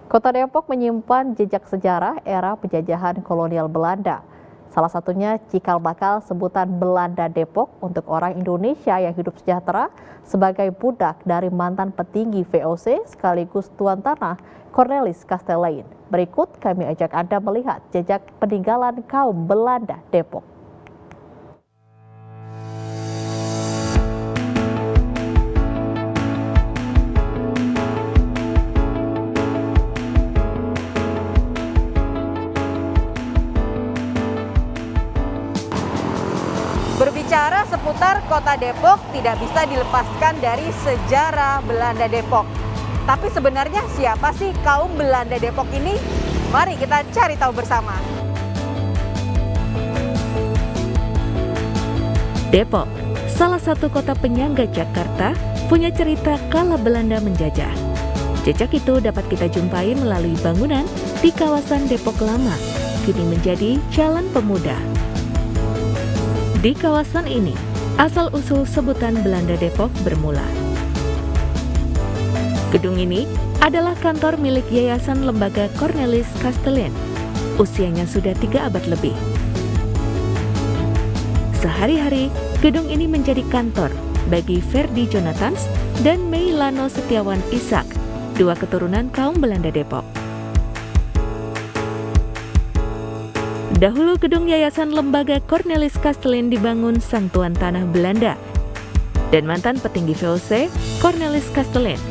Kota Depok menyimpan jejak sejarah era penjajahan kolonial Belanda. Salah satunya cikal bakal sebutan Belanda Depok untuk orang Indonesia yang hidup sejahtera sebagai budak dari mantan petinggi VOC sekaligus tuan tanah Cornelis Kastelein. Berikut kami ajak Anda melihat jejak peninggalan kaum Belanda Depok. Berbicara seputar kota Depok tidak bisa dilepaskan dari sejarah Belanda Depok. Tapi sebenarnya siapa sih kaum Belanda Depok ini? Mari kita cari tahu bersama. Depok, salah satu kota penyangga Jakarta, punya cerita kala Belanda menjajah. Jejak itu dapat kita jumpai melalui bangunan di kawasan Depok Lama, kini menjadi Jalan Pemuda. Di kawasan ini, asal-usul sebutan Belanda Depok bermula. Gedung ini adalah kantor milik Yayasan Lembaga Cornelis Kastelein. Usianya sudah 3 abad lebih. Sehari-hari, gedung ini menjadi kantor bagi Ferdy Jonathans dan Meilano Setiawan Ishak, 2 keturunan kaum Belanda Depok. Dahulu gedung Yayasan Lembaga Cornelis Kastelein dibangun sang tuan tanah Belanda dan mantan petinggi VOC Cornelis Kastelein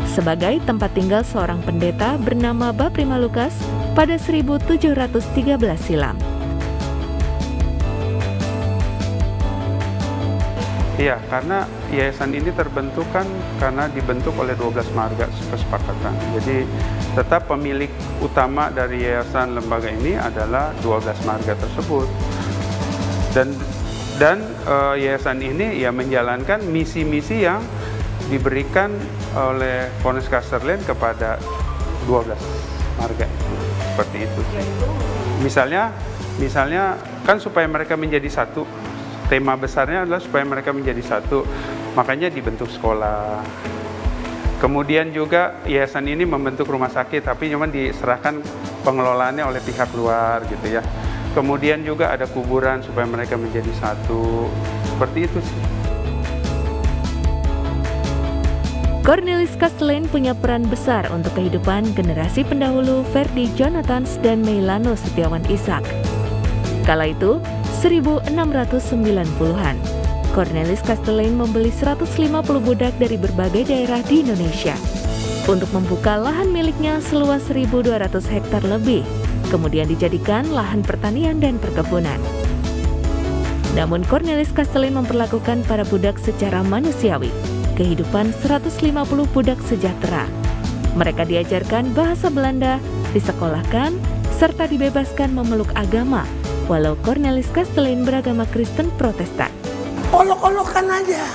sebagai tempat tinggal seorang pendeta bernama Baprima Lukas pada 1713 silam. Iya, karena yayasan ini terbentuk karena dibentuk oleh 12 marga kesepakatan. Jadi tetap pemilik utama dari yayasan lembaga ini adalah 12 marga tersebut. Dan yayasan ini ya menjalankan misi-misi yang diberikan oleh Cornelis Kastelein kepada 12 marga itu. Seperti itu. Misalnya kan supaya mereka menjadi satu. Tema besarnya adalah supaya mereka menjadi satu, makanya dibentuk sekolah. Kemudian juga yayasan ini membentuk rumah sakit, tapi cuma diserahkan pengelolaannya oleh pihak luar gitu ya. Kemudian juga ada kuburan supaya mereka menjadi satu, seperti itu sih. Cornelis Kastelein punya peran besar untuk kehidupan generasi pendahulu Ferdy Jonathans dan Meilano Setiawan Ishak. Kala itu, 1690-an, Cornelis Kastelein membeli 150 budak dari berbagai daerah di Indonesia untuk membuka lahan miliknya seluas 1.200 hektar lebih, kemudian dijadikan lahan pertanian dan perkebunan. Namun Cornelis Kastelein memperlakukan para budak secara manusiawi, kehidupan 150 budak sejahtera. Mereka diajarkan bahasa Belanda, disekolahkan, serta dibebaskan memeluk agama, walau Cornelis Kastelein beragama Kristen Protestan. Olok-olokan aja,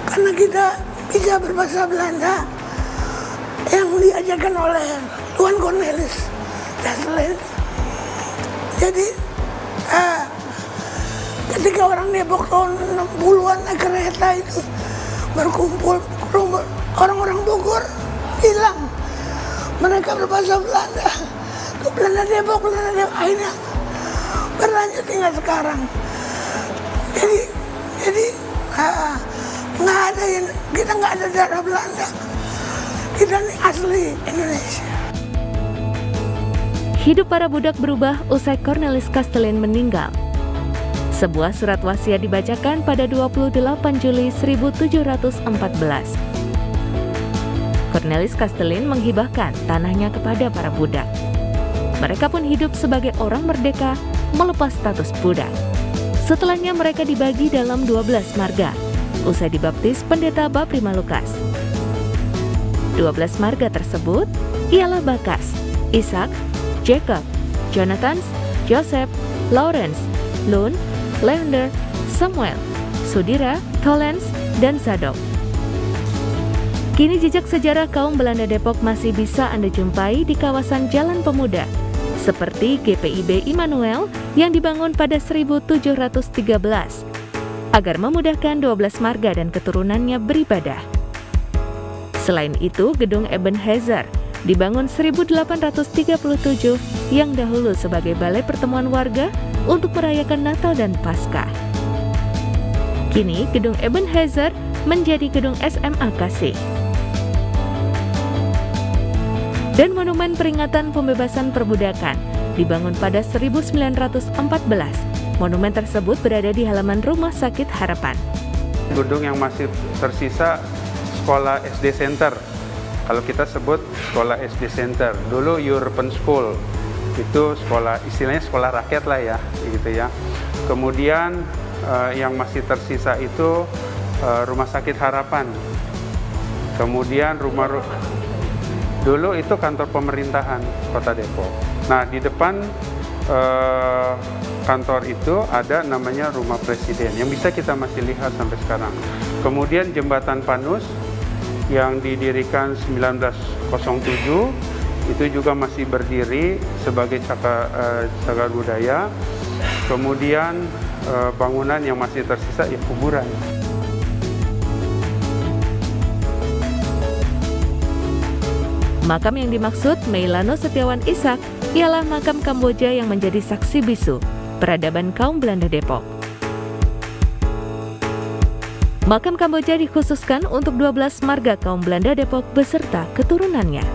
karena kita bisa berbahasa Belanda yang diajarkan oleh Tuan Cornelis Kastelein. Jadi ketika orang Depok tahun 60-an naik kereta itu berkumpul, orang-orang Bogor bilang mereka berbahasa Belanda ke Belanda Depok, akhirnya berlanjut hingga sekarang. Jadi nggak ada kita nggak ada darah Belanda. Kita ini asli Indonesia. Hidup para budak berubah usai Cornelis Kastelein meninggal. Sebuah surat wasiat dibacakan pada 28 Juli 1714. Cornelis Kastelein menghibahkan tanahnya kepada para budak. Mereka pun hidup sebagai orang merdeka melepas status budak. Setelahnya mereka dibagi dalam 12 marga, usai dibaptis pendeta Baprima Lukas. 12 marga tersebut ialah Bakas, Ishak, Jacob, Jonathans, Joseph, Lawrence, Lun, Leander, Samuel, Sudira, Tollens, dan Zadok. Kini jejak sejarah kaum Belanda Depok masih bisa Anda jumpai di kawasan Jalan Pemuda, seperti GPIB Immanuel yang dibangun pada 1713 agar memudahkan 12 marga dan keturunannya beribadah. Selain itu, gedung Ebenezer dibangun 1837 yang dahulu sebagai balai pertemuan warga untuk merayakan Natal dan Paskah. Kini gedung Ebenezer menjadi gedung SMA Kasih. Dan monumen peringatan pembebasan perbudakan dibangun pada 1914. Monumen tersebut berada di halaman Rumah Sakit Harapan. Gedung yang masih tersisa sekolah SD Center. Kalau kita sebut sekolah SD Center, dulu European School, itu sekolah, istilahnya sekolah rakyat lah ya, gitu ya. Kemudian yang masih tersisa itu Rumah Sakit Harapan. Kemudian dulu itu kantor pemerintahan Kota Depok. Nah, di depan kantor itu ada namanya Rumah Presiden yang bisa kita masih lihat sampai sekarang. Kemudian Jembatan Panus yang didirikan 1907 itu juga masih berdiri sebagai cagar budaya. Kemudian bangunan yang masih tersisa ya kuburan. Makam yang dimaksud Meilano Setiawan Ishak ialah makam Kamboja yang menjadi saksi bisu peradaban kaum Belanda Depok. Makam Kamboja dikhususkan untuk 12 marga kaum Belanda Depok beserta keturunannya.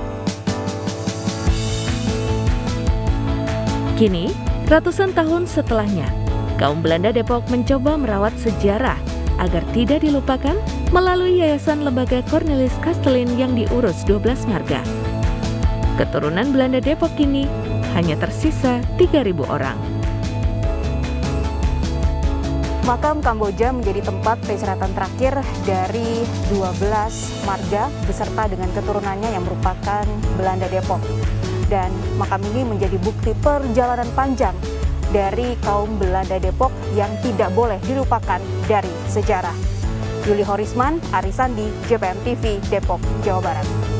Kini, ratusan tahun setelahnya, kaum Belanda Depok mencoba merawat sejarah agar tidak dilupakan melalui Yayasan Lembaga Cornelis Kastelin yang diurus 12 marga. Keturunan Belanda Depok kini hanya tersisa 3.000 orang. Makam Kamboja menjadi tempat peristirahatan terakhir dari 12 marga beserta dengan keturunannya yang merupakan Belanda Depok. Dan makam ini menjadi bukti perjalanan panjang dari kaum Belanda Depok yang tidak boleh dilupakan dari sejarah. Yuli Horisman, Arisandi, JPM TV, Depok, Jawa Barat.